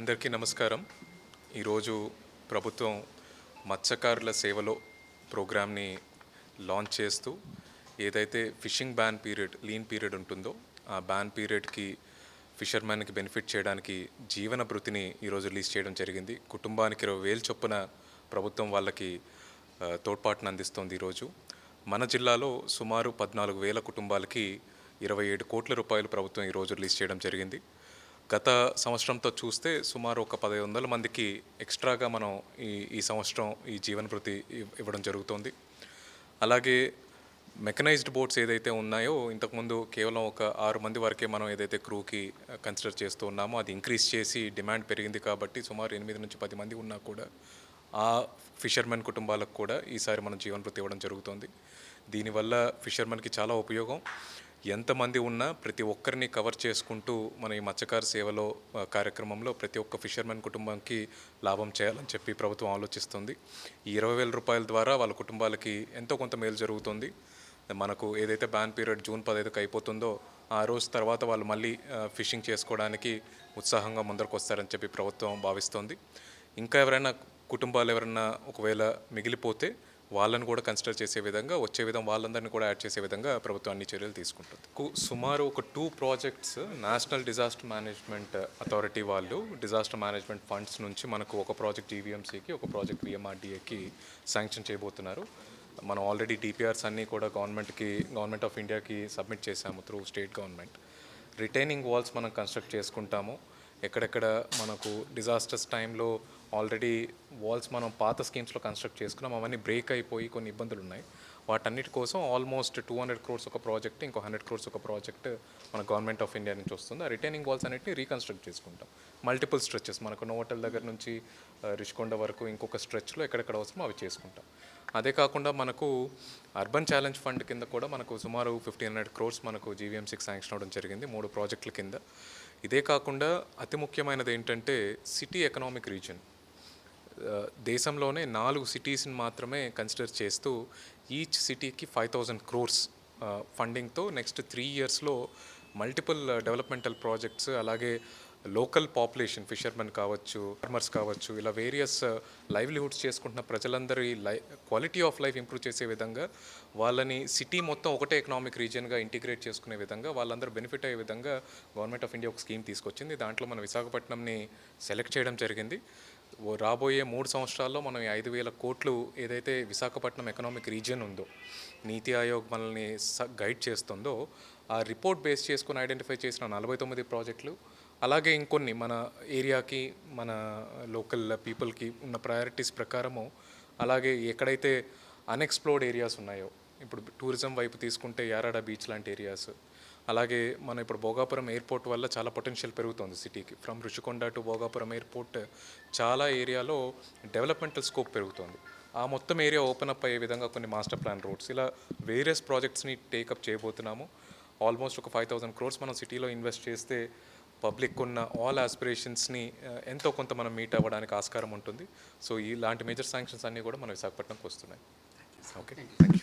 అందరికీ నమస్కారం. ఈరోజు ప్రభుత్వం మత్స్యకారుల సేవలో ప్రోగ్రామ్ని లాంచ్ చేస్తూ ఏదైతే fishing ban period lean period ఉంటుందో ఆ బ్యాన్ పీరియడ్కి ఫిషర్మెన్కి బెనిఫిట్ చేయడానికి జీవన భృతిని ఈరోజు రిలీజ్ చేయడం జరిగింది. కుటుంబానికి 20,000 చొప్పున ప్రభుత్వం వాళ్ళకి తోడ్పాటును అందిస్తోంది. ఈరోజు మన జిల్లాలో సుమారు 14,000 కుటుంబాలకి 27 కోట్ల రూపాయలు ప్రభుత్వం ఈరోజు రిలీజ్ చేయడం జరిగింది. గత సంవత్సరంతో చూస్తే సుమారు ఒక 1,500 మందికి ఎక్స్ట్రాగా మనం ఈ సంవత్సరం ఈ జీవన భృతి ఇవ్వడం జరుగుతోంది. అలాగే మెకనైజ్డ్ బోట్స్ ఏదైతే ఉన్నాయో ఇంతకుముందు కేవలం ఒక 6 మంది వరకే మనం ఏదైతే క్రూకి కన్సిడర్ చేస్తూ ఉన్నామో అది ఇంక్రీజ్ చేసి డిమాండ్ పెరిగింది కాబట్టి సుమారు 8 నుంచి 10 మంది ఉన్నా కూడా ఆ ఫిషర్మెన్ కుటుంబాలకు కూడా ఈసారి మనం జీవన భృతి ఇవ్వడం జరుగుతుంది. దీనివల్ల ఫిషర్మెన్కి చాలా ఉపయోగం. ఎంతమంది ఉన్నా ప్రతి ఒక్కరిని కవర్ చేసుకుంటూ మన ఈ మత్స్యకార సేవలో కార్యక్రమంలో ప్రతి ఒక్క ఫిషర్మెన్ కుటుంబానికి లాభం చేయాలని చెప్పి ప్రభుత్వం ఆలోచిస్తుంది. ఈ 20,000 రూపాయల ద్వారా వాళ్ళ కుటుంబాలకి ఎంతో కొంత మేలు జరుగుతుంది. మనకు ఏదైతే బ్యాన్ పీరియడ్ జూన్ 15కి అయిపోతుందో ఆ రోజు తర్వాత వాళ్ళు మళ్ళీ ఫిషింగ్ చేసుకోవడానికి ఉత్సాహంగా ముందరకు వస్తారని చెప్పి ప్రభుత్వం భావిస్తోంది. ఇంకా ఎవరైనా కుటుంబాలు ఎవరైనా ఒకవేళ మిగిలిపోతే వాళ్ళని కూడా కన్సిడర్ చేసే విధంగా వచ్చే వాళ్ళందరినీ కూడా యాడ్ చేసే విధంగా ప్రభుత్వం అన్ని చర్యలు తీసుకుంటుంది. సుమారు ఒక 2 projects national disaster management authority వాళ్ళు డిజాస్టర్ మేనేజ్మెంట్ ఫండ్స్ నుంచి మనకు ఒక ప్రాజెక్ట్ జీవీఎంసీకి ఒక ప్రాజెక్ట్ విఎంఆర్డీఏకి శాంక్షన్ చేయబోతున్నారు. మనం ఆల్రెడీ డిపిఆర్స్ అన్నీ కూడా గవర్నమెంట్ ఆఫ్ ఇండియాకి సబ్మిట్ చేశాము through state government. Retaining walls మనం కన్స్ట్రక్ట్ చేసుకుంటాము. ఎక్కడెక్కడ మనకు డిజాస్టర్స్ టైంలో ఆల్రెడీ వాల్స్ మనం పాత స్కీమ్స్లో కన్స్ట్రక్ట్ చేసుకున్నాం, అవన్నీ బ్రేక్ అయిపోయి కొన్ని ఇబ్బందులు ఉన్నాయి. వాటన్నిటి కోసం ఆల్మోస్ట్ 200 crores ఒక ప్రాజెక్ట్, ఇంకో 100 crores ఒక ప్రాజెక్ట్ మన గవర్నమెంట్ ఆఫ్ ఇండియా నుంచి వస్తుంది. ఆ రిటైనింగ్ వాల్స్ అన్నిటిని రీకన్స్ట్రక్ట్ చేసుకుంటాం. మల్టిపుల్ స్ట్రెచెస్ మనకు నోవోటల్ దగ్గర నుంచి రిషికొండ వరకు ఇంకొక స్ట్రెచ్లో ఎక్కడెక్కడ అవసరమో అవి చేసుకుంటాం. అదే కాకుండా మనకు అర్బన్ ఛాలెంజ్ ఫండ్ కింద కూడా మనకు సుమారు 1,500 crores మనకు జీవీఎంసీకి శాంక్షన్ అవ్వడం జరిగింది 3 ప్రాజెక్టుల కింద. ఇదే కాకుండా అతి ముఖ్యమైనది ఏంటంటే సిటీ ఎకనామిక్ రీజన్. దేశంలోనే 4 సిటీస్ని మాత్రమే కన్సిడర్ చేస్తూ ఈచ్ సిటీకి 5,000 crores ఫండింగ్తో నెక్స్ట్ 3 yearsలో మల్టిపుల్ డెవలప్మెంటల్ ప్రాజెక్ట్స్, అలాగే లోకల్ పాపులేషన్ ఫిషర్మెన్ కావచ్చు, ఫార్మర్స్ కావచ్చు, ఇలా వేరియస్ లైవ్లీహుడ్స్ చేసుకుంటున్న ప్రజలందరి క్వాలిటీ ఆఫ్ లైఫ్ ఇంప్రూవ్ చేసే విధంగా వాళ్ళని సిటీ మొత్తం ఒకటే ఎకనామిక్ రీజియన్గా ఇంటిగ్రేట్ చేసుకునే విధంగా వాళ్ళందరూ బెనిఫిట్ అయ్యే విధంగా గవర్నమెంట్ ఆఫ్ ఇండియా ఒక స్కీమ్ తీసుకొచ్చింది. దాంట్లో మన విశాఖపట్నంని సెలెక్ట్ చేయడం జరిగింది. రాబోయే 3 సంవత్సరాల్లో మనం 5,000 కోట్లు ఏదైతే విశాఖపట్నం ఎకనామిక్ రీజియన్ ఉందో, నీతి ఆయోగ్ మనల్ని గైడ్ చేస్తుందో, ఆ రిపోర్ట్ బేస్ చేసుకుని ఐడెంటిఫై చేసిన 49 ప్రాజెక్టులు, అలాగే ఇంకొన్ని మన ఏరియాకి మన లోకల్ పీపుల్కి ఉన్న ప్రయారిటీస్ ప్రకారము, అలాగే ఎక్కడైతే అన్ఎక్స్ప్లోర్డ్ ఏరియాస్ ఉన్నాయో, ఇప్పుడు టూరిజం వైపు తీసుకుంటే యారాడ బీచ్ లాంటి ఏరియాస్, అలాగే మన ఇప్పుడు భోగాపురం ఎయిర్పోర్ట్ వల్ల చాలా పొటెన్షియల్ పెరుగుతుంది సిటీకి. From Rushikonda to Bhogapuram airport చాలా ఏరియాలో డెవలప్మెంటల్ స్కోప్ పెరుగుతుంది. ఆ మొత్తం ఏరియా ఓపెన్ అప్ అయ్యే విధంగా కొన్ని మాస్టర్ ప్లాన్ రోడ్స్, ఇలా వేరియస్ ప్రాజెక్ట్స్ని టేకప్ చేయబోతున్నాము. ఆల్మోస్ట్ ఒక 5,000 crores మనం సిటీలో ఇన్వెస్ట్ చేస్తే పబ్లిక్ ఉన్న ఆల్ ఆస్పిరేషన్స్ని ఎంతో కొంత మనం మీట్ అవ్వడానికి ఆస్కారం ఉంటుంది. సో ఇలాంటి మేజర్ శాంక్షన్స్ అన్నీ కూడా మన విశాఖపట్నంకి వస్తున్నాయి. Okay, thank you.